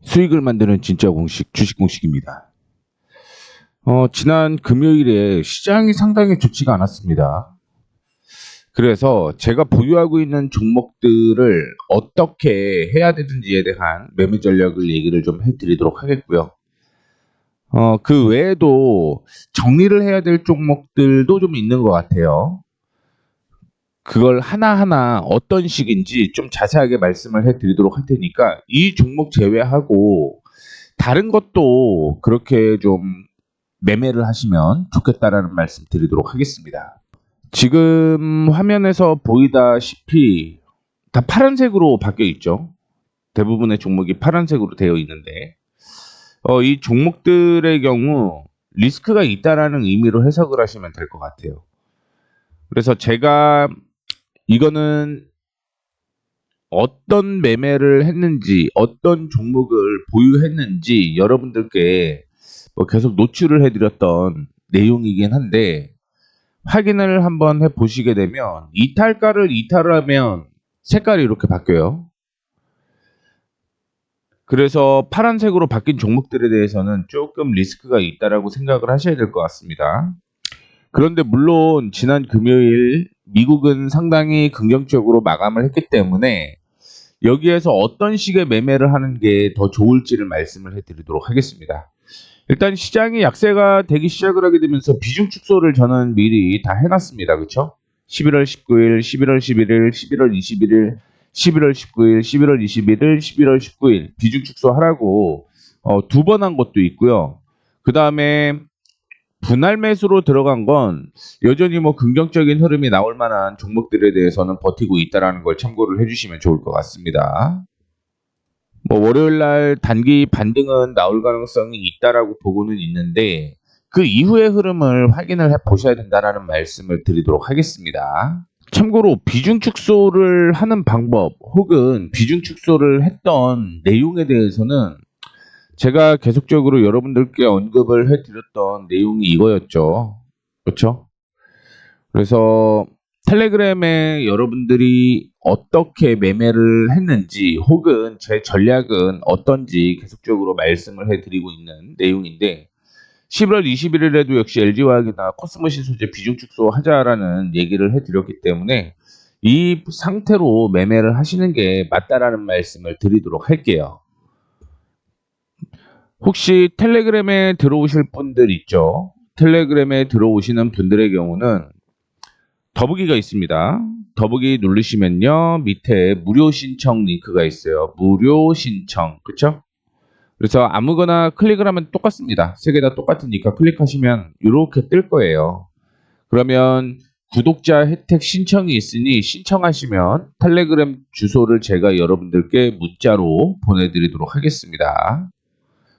수익을 만드는 진짜 공식, 주식 공식입니다. 지난 금요일에 시장이 상당히 좋지가 않았습니다. 그래서 제가 보유하고 있는 종목들을 어떻게 해야 되는지에 대한 매매 전략을 얘기를 좀 해드리도록 하겠고요. 그 외에도 정리를 해야 될 종목들도 좀 있는 것 같아요. 그걸 하나하나 어떤 식인지 좀 자세하게 말씀을 해드리도록 할 테니까 이 종목 제외하고 다른 것도 그렇게 좀 매매를 하시면 좋겠다라는 말씀 드리도록 하겠습니다. 지금 화면에서 보이다시피 다 파란색으로 바뀌어 있죠. 대부분의 종목이 파란색으로 되어 있는데 이 종목들의 경우 리스크가 있다라는 의미로 해석을 하시면 될 것 같아요. 그래서 제가 이거는 어떤 매매를 했는지 어떤 종목을 보유했는지 여러분들께 계속 노출을 해드렸던 내용이긴 한데 확인을 한번 해보시게 되면 이탈가를 이탈하면 색깔이 이렇게 바뀌어요. 그래서 파란색으로 바뀐 종목들에 대해서는 조금 리스크가 있다라고 생각을 하셔야 될 것 같습니다. 그런데 물론 지난 금요일 미국은 상당히 긍정적으로 마감을 했기 때문에 여기에서 어떤 식의 매매를 하는 게 더 좋을지를 말씀을 해드리도록 하겠습니다. 일단 시장이 약세가 되기 시작을 하게 되면서 비중 축소를 저는 미리 다 해놨습니다. 그렇죠? 11월 19일, 11월 11일, 11월 21일, 11월 19일, 11월 21일, 11월 19일 비중 축소하라고 두 번 한 것도 있고요. 그 다음에 분할 매수로 들어간 건 여전히 긍정적인 흐름이 나올 만한 종목들에 대해서는 버티고 있다는 걸 참고를 해주시면 좋을 것 같습니다. 월요일 날 단기 반등은 나올 가능성이 있다라고 보고는 있는데 그 이후의 흐름을 확인을 해 보셔야 된다는 말씀을 드리도록 하겠습니다. 참고로 비중 축소를 하는 방법 혹은 비중 축소를 했던 내용에 대해서는 제가 계속적으로 여러분들께 언급을 해드렸던 내용이 이거였죠. 그렇죠? 그래서 텔레그램에 여러분들이 어떻게 매매를 했는지 혹은 제 전략은 어떤지 계속적으로 말씀을 해드리고 있는 내용인데 11월 21일에도 역시 LG화학이나 코스모시 소재 비중 축소하자라는 얘기를 해드렸기 때문에 이 상태로 매매를 하시는 게 맞다라는 말씀을 드리도록 할게요. 혹시 텔레그램에 들어오실 분들 있죠? 텔레그램에 들어오시는 분들의 경우는 더보기가 있습니다. 더보기 누르시면요. 밑에 무료 신청 링크가 있어요. 무료 신청. 그쵸? 그래서 아무거나 클릭을 하면 똑같습니다. 세 개 다 똑같으니까 클릭하시면 이렇게 뜰 거예요. 그러면 구독자 혜택 신청이 있으니 신청하시면 텔레그램 주소를 제가 여러분들께 문자로 보내드리도록 하겠습니다.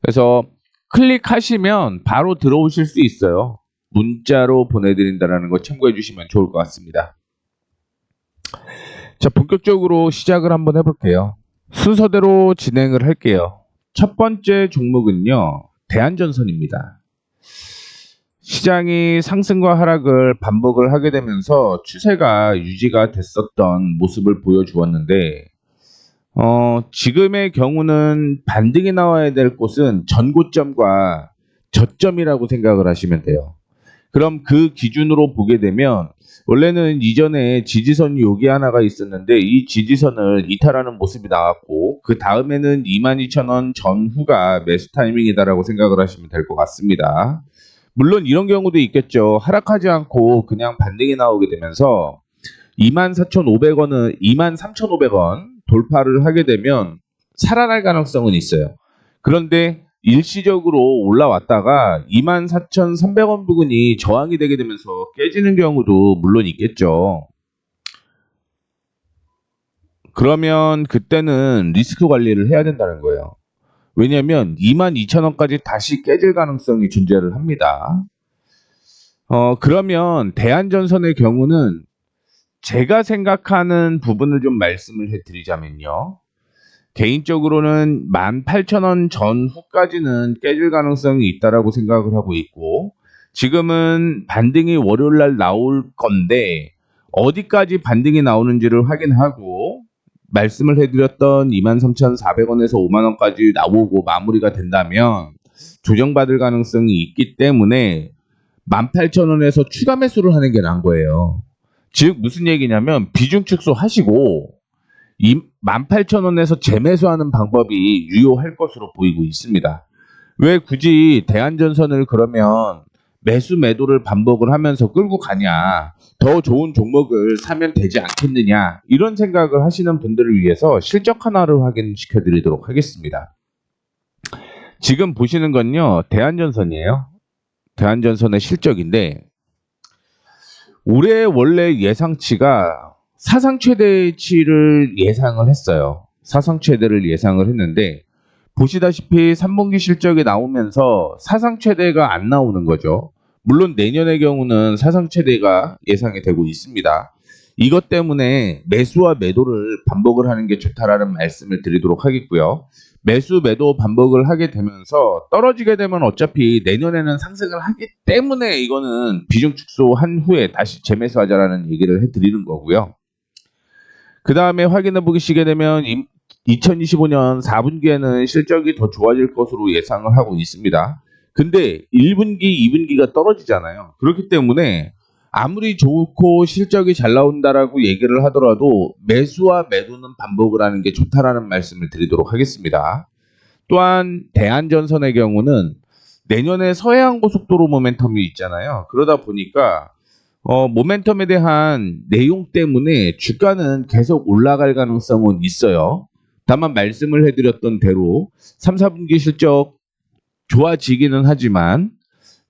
그래서 클릭하시면 바로 들어오실 수 있어요. 문자로 보내드린다는 거 참고해 주시면 좋을 것 같습니다. 자, 본격적으로 시작을 한번 해볼게요. 순서대로 진행을 할게요. 첫 번째 종목은요, 대한전선입니다. 시장이 상승과 하락을 반복을 하게 되면서 추세가 유지가 됐었던 모습을 보여주었는데 지금의 경우는 반등이 나와야 될 곳은 전고점과 저점이라고 생각을 하시면 돼요. 그럼 그 기준으로 보게 되면 원래는 이전에 지지선이 여기 하나가 있었는데 이 지지선을 이탈하는 모습이 나왔고 그 다음에는 22,000원 전후가 매수 타이밍이다라고 생각을 하시면 될 것 같습니다. 물론 이런 경우도 있겠죠. 하락하지 않고 그냥 반등이 나오게 되면서 24,500원은 23,500원 돌파를 하게 되면 살아날 가능성은 있어요. 그런데 일시적으로 올라왔다가 24,300원 부근이 저항이 되게 되면서 깨지는 경우도 물론 있겠죠. 그러면 그때는 리스크 관리를 해야 된다는 거예요. 왜냐하면 22,000원까지 다시 깨질 가능성이 존재를 합니다. 그러면 대한전선의 경우는 제가 생각하는 부분을 좀 말씀을 해드리자면요. 개인적으로는 18,000원 전후까지는 깨질 가능성이 있다라고 생각을 하고 있고 지금은 반등이 월요일 날 나올 건데 어디까지 반등이 나오는지를 확인하고 말씀을 해드렸던 23,400원에서 5만원까지 나오고 마무리가 된다면 조정받을 가능성이 있기 때문에 18,000원에서 추가 매수를 하는 게 나은 거예요. 즉 무슨 얘기냐면 비중 축소하시고 18,000원에서 재매수하는 방법이 유효할 것으로 보이고 있습니다. 왜 굳이 대한전선을 그러면 매수 매도를 반복을 하면서 끌고 가냐, 더 좋은 종목을 사면 되지 않겠느냐, 이런 생각을 하시는 분들을 위해서 실적 하나를 확인시켜 드리도록 하겠습니다. 지금 보시는 건요, 대한전선이에요. 대한전선의 실적인데 올해 원래 예상치가 사상 최대치를 예상을 했어요. 사상 최대를 예상을 했는데 보시다시피 3분기 실적이 나오면서 사상 최대가 안 나오는 거죠. 물론 내년의 경우는 사상 최대가 예상이 되고 있습니다. 이것 때문에 매수와 매도를 반복을 하는 게 좋다라는 말씀을 드리도록 하겠고요. 매수 매도 반복을 하게 되면서 떨어지게 되면 어차피 내년에는 상승을 하기 때문에 이거는 비중 축소한 후에 다시 재매수하자라는 얘기를 해드리는 거고요. 그 다음에 확인해 보시게 되면 2025년 4분기에는 실적이 더 좋아질 것으로 예상을 하고 있습니다. 근데 1분기, 2분기가 떨어지잖아요. 그렇기 때문에 아무리 좋고 실적이 잘 나온다라고 얘기를 하더라도 매수와 매도는 반복을 하는 게 좋다라는 말씀을 드리도록 하겠습니다. 또한 대한전선의 경우는 내년에 서해안고속도로 모멘텀이 있잖아요. 그러다 보니까 모멘텀에 대한 내용 때문에 주가는 계속 올라갈 가능성은 있어요. 다만 말씀을 해드렸던 대로 3, 4분기 실적 좋아지기는 하지만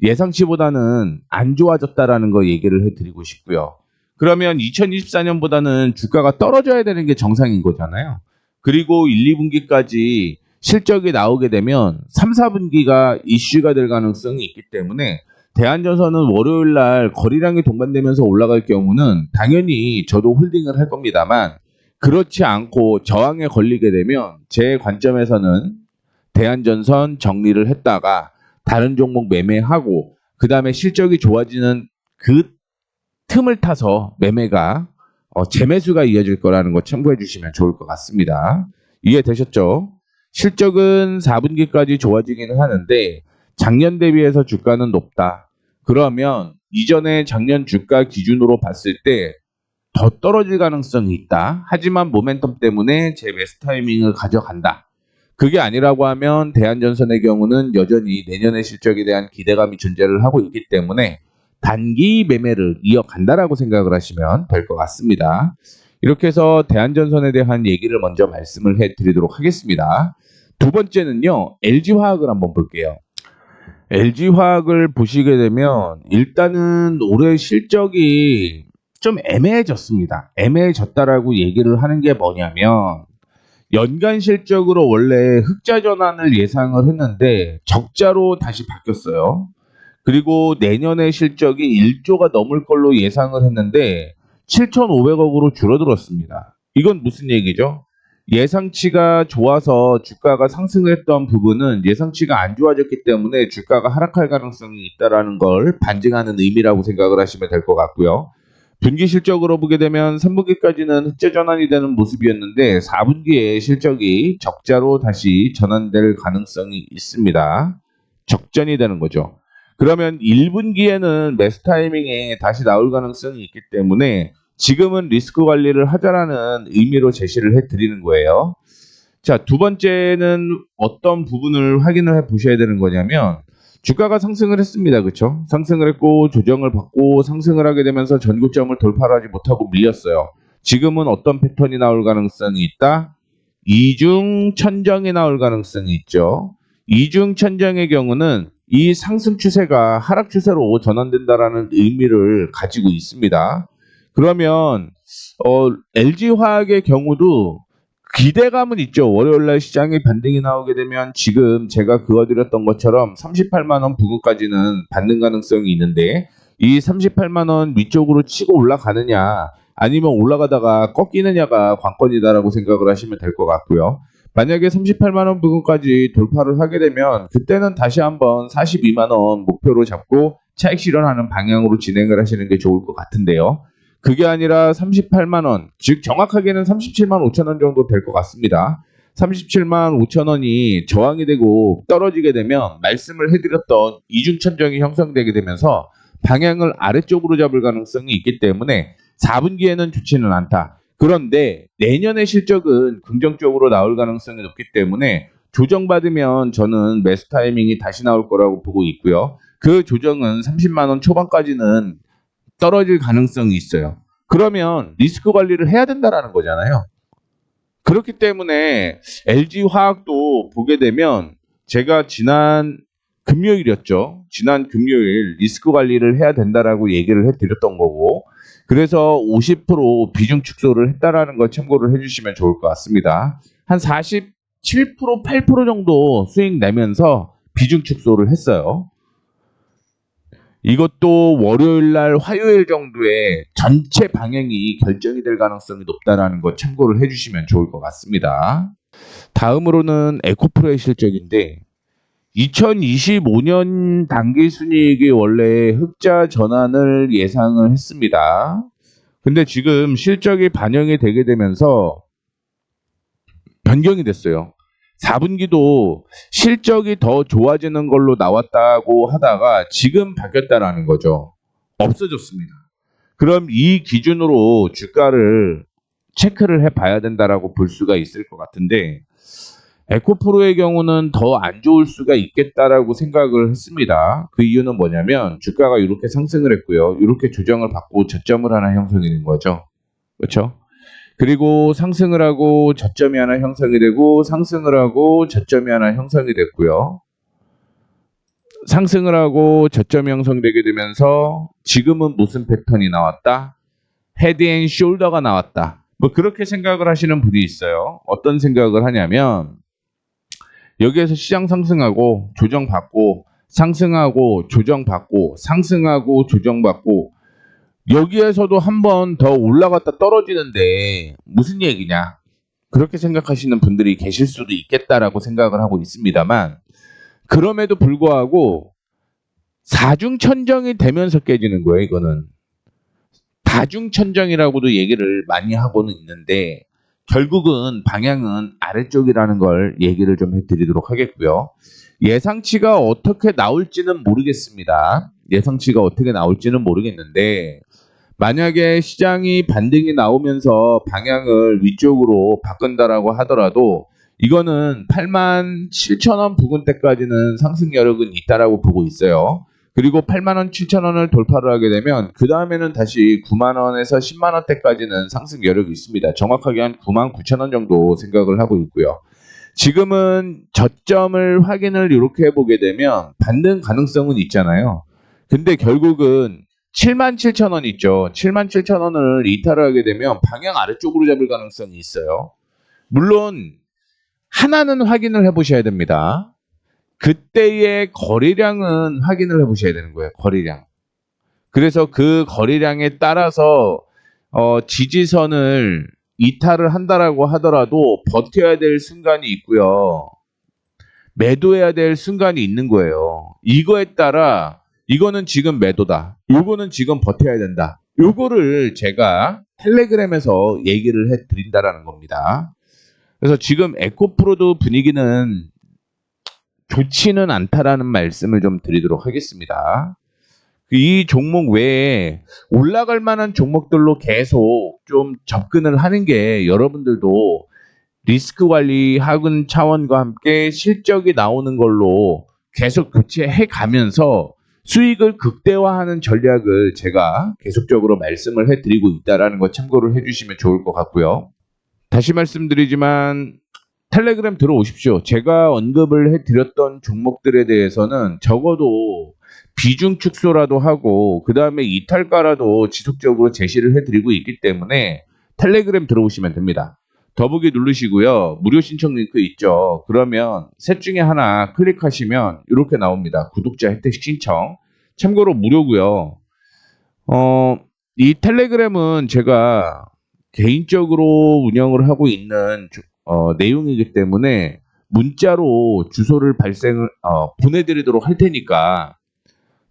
예상치보다는 안 좋아졌다라는 거 얘기를 해드리고 싶고요. 그러면 2024년보다는 주가가 떨어져야 되는 게 정상인 거잖아요. 그리고 1, 2분기까지 실적이 나오게 되면 3, 4분기가 이슈가 될 가능성이 있기 때문에 대한전선은 월요일 날 거래량이 동반되면서 올라갈 경우는 당연히 저도 홀딩을 할 겁니다만 그렇지 않고 저항에 걸리게 되면 제 관점에서는 대한전선 정리를 했다가 다른 종목 매매하고 그 다음에 실적이 좋아지는 그 틈을 타서 매매가 재매수가 이어질 거라는 거 참고해 주시면 좋을 것 같습니다. 이해되셨죠? 실적은 4분기까지 좋아지기는 하는데 작년 대비해서 주가는 높다. 그러면 이전에 작년 주가 기준으로 봤을 때 더 떨어질 가능성이 있다. 하지만 모멘텀 때문에 제 매수 타이밍을 가져간다. 그게 아니라고 하면 대한전선의 경우는 여전히 내년의 실적에 대한 기대감이 존재를 하고 있기 때문에 단기 매매를 이어간다라고 생각을 하시면 될 것 같습니다. 이렇게 해서 대한전선에 대한 얘기를 먼저 말씀을 해드리도록 하겠습니다. 두 번째는요, LG화학을 한번 볼게요. LG화학을 보시게 되면 일단은 올해 실적이 좀 애매해졌습니다. 애매해졌다라고 얘기를 하는 게 뭐냐면 연간 실적으로 원래 흑자 전환을 예상을 했는데 적자로 다시 바뀌었어요. 그리고 내년의 실적이 1조가 넘을 걸로 예상을 했는데 7,500억으로 줄어들었습니다. 이건 무슨 얘기죠? 예상치가 좋아서 주가가 상승을 했던 부분은 예상치가 안 좋아졌기 때문에 주가가 하락할 가능성이 있다는 걸 반증하는 의미라고 생각을 하시면 될 것 같고요. 분기 실적으로 보게 되면 3분기까지는 흑자 전환이 되는 모습이었는데 4분기에 실적이 적자로 다시 전환될 가능성이 있습니다. 적전이 되는 거죠. 그러면 1분기에는 매수 타이밍에 다시 나올 가능성이 있기 때문에 지금은 리스크 관리를 하자라는 의미로 제시를 해드리는 거예요. 자, 두 번째는 어떤 부분을 확인을 해 보셔야 되는 거냐면 주가가 상승을 했습니다. 그렇죠? 상승을 했고 조정을 받고 상승을 하게 되면서 전고점을 돌파하지 못하고 밀렸어요. 지금은 어떤 패턴이 나올 가능성이 있다? 이중 천정이 나올 가능성이 있죠. 이중 천정의 경우는 이 상승 추세가 하락 추세로 전환된다라는 의미를 가지고 있습니다. 그러면 LG화학의 경우도 기대감은 있죠. 월요일날 시장에 반등이 나오게 되면 지금 제가 그어드렸던 것처럼 38만원 부근까지는 받는 가능성이 있는데 이 38만원 위쪽으로 치고 올라가느냐 아니면 올라가다가 꺾이느냐가 관건이다라고 생각을 하시면 될 것 같고요. 만약에 38만원 부근까지 돌파를 하게 되면 그때는 다시 한번 42만원 목표로 잡고 차익 실현하는 방향으로 진행을 하시는 게 좋을 것 같은데요. 그게 아니라 38만 원, 즉 정확하게는 37만 5천 원 정도 될 것 같습니다. 37만 5천 원이 저항이 되고 떨어지게 되면 말씀을 해드렸던 이중천정이 형성되게 되면서 방향을 아래쪽으로 잡을 가능성이 있기 때문에 4분기에는 좋지는 않다. 그런데 내년의 실적은 긍정적으로 나올 가능성이 높기 때문에 조정받으면 저는 매수 타이밍이 다시 나올 거라고 보고 있고요. 그 조정은 30만 원 초반까지는 떨어질 가능성이 있어요. 그러면 리스크 관리를 해야 된다라는 거잖아요. 그렇기 때문에 LG화학도 보게 되면 제가 지난 금요일이었죠. 지난 금요일 리스크 관리를 해야 된다라고 얘기를 해드렸던 거고, 그래서 50% 비중 축소를 했다라는 걸 참고를 해주시면 좋을 것 같습니다. 한 47%, 8% 정도 수익 내면서 비중 축소를 했어요. 이것도 월요일 날 화요일 정도에 전체 방향이 결정이 될 가능성이 높다라는 거 참고를 해주시면 좋을 것 같습니다. 다음으로는 에코프로의 실적인데 2025년 당기순이익이 원래 흑자 전환을 예상을 했습니다. 근데 지금 실적이 반영이 되게 되면서 변경이 됐어요. 4분기도 실적이 더 좋아지는 걸로 나왔다고 하다가 지금 바뀌었다라는 거죠. 없어졌습니다. 그럼 이 기준으로 주가를 체크를 해봐야 된다라고 볼 수가 있을 것 같은데, 에코프로의 경우는 더 안 좋을 수가 있겠다라고 생각을 했습니다. 그 이유는 뭐냐면 주가가 이렇게 상승을 했고요. 이렇게 조정을 받고 저점을 하나 형성이 된 거죠. 그렇죠? 그리고 상승을 하고 저점이 하나 형성이 되고 상승을 하고 저점이 하나 형성이 됐고요. 상승을 하고 저점이 형성되게 되면서 지금은 무슨 패턴이 나왔다? 헤드 앤 숄더가 나왔다. 뭐 그렇게 생각을 하시는 분이 있어요. 어떤 생각을 하냐면 여기에서 시장 상승하고 조정받고 상승하고 조정받고 상승하고 조정받고 여기에서도 한 번 더 올라갔다 떨어지는데 무슨 얘기냐? 그렇게 생각하시는 분들이 계실 수도 있겠다라고 생각을 하고 있습니다만, 그럼에도 불구하고 사중천정이 되면서 깨지는 거예요. 이거는 다중천정이라고도 얘기를 많이 하고는 있는데 결국은 방향은 아래쪽이라는 걸 얘기를 좀 해드리도록 하겠고요. 예상치가 어떻게 나올지는 모르겠습니다. 예상치가 어떻게 나올지는 모르겠는데 만약에 시장이 반등이 나오면서 방향을 위쪽으로 바꾼다라고 하더라도 이거는 87,000원 부근대까지는 상승 여력은 있다라고 보고 있어요. 그리고 87,000원을 돌파를 하게 되면 그 다음에는 다시 90,000원에서 100,000원대까지는 상승 여력이 있습니다. 정확하게 한 99,000원 정도 생각을 하고 있고요. 지금은 저점을 확인을 이렇게 해보게 되면 반등 가능성은 있잖아요. 근데 결국은 77,000원 있죠. 77,000원을 이탈을 하게 되면 방향 아래쪽으로 잡을 가능성이 있어요. 물론 하나는 확인을 해보셔야 됩니다. 그때의 거래량은 확인을 해보셔야 되는 거예요. 거래량. 그래서 그 거래량에 따라서 지지선을 이탈을 한다라고 하더라도 버텨야 될 순간이 있고요. 매도해야 될 순간이 있는 거예요. 이거에 따라 이거는 지금 매도다. 요거는 지금 버텨야 된다. 요거를 제가 텔레그램에서 얘기를 해드린다라는 겁니다. 그래서 지금 에코프로도 분위기는 좋지는 않다라는 말씀을 좀 드리도록 하겠습니다. 이 종목 외에 올라갈 만한 종목들로 계속 좀 접근을 하는 게 여러분들도 리스크 관리 하는 차원과 함께 실적이 나오는 걸로 계속 교체해 가면서 수익을 극대화하는 전략을 제가 계속적으로 말씀을 해드리고 있다는 거 참고를 해주시면 좋을 것 같고요. 다시 말씀드리지만 텔레그램 들어오십시오. 제가 언급을 해드렸던 종목들에 대해서는 적어도 비중 축소라도 하고 그 다음에 이탈가라도 지속적으로 제시를 해드리고 있기 때문에 텔레그램 들어오시면 됩니다. 더보기 누르시고요. 무료 신청 링크 있죠. 그러면 셋 중에 하나 클릭하시면 이렇게 나옵니다. 구독자 혜택 신청. 참고로 무료고요. 이 텔레그램은 제가 개인적으로 운영을 하고 있는 내용이기 때문에 문자로 주소를 보내드리도록 할 테니까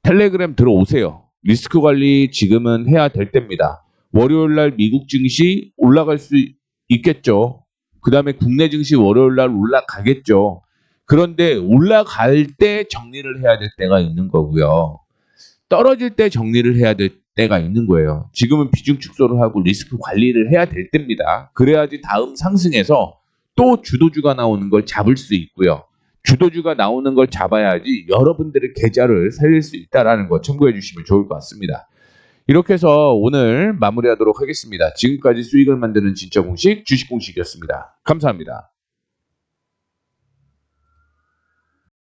텔레그램 들어오세요. 리스크 관리 지금은 해야 될 때입니다. 월요일 날 미국 증시 올라갈 수 있겠죠. 그 다음에 국내 증시 월요일 날 올라가겠죠. 그런데 올라갈 때 정리를 해야 될 때가 있는 거고요. 떨어질 때 정리를 해야 될 때가 있는 거예요. 지금은 비중 축소를 하고 리스크 관리를 해야 될 때입니다. 그래야지 다음 상승에서 또 주도주가 나오는 걸 잡을 수 있고요. 주도주가 나오는 걸 잡아야지 여러분들의 계좌를 살릴 수 있다는 거 참고해 주시면 좋을 것 같습니다. 이렇게 해서 오늘 마무리하도록 하겠습니다. 지금까지 수익을 만드는 진짜 공식 주식 공식이었습니다. 감사합니다.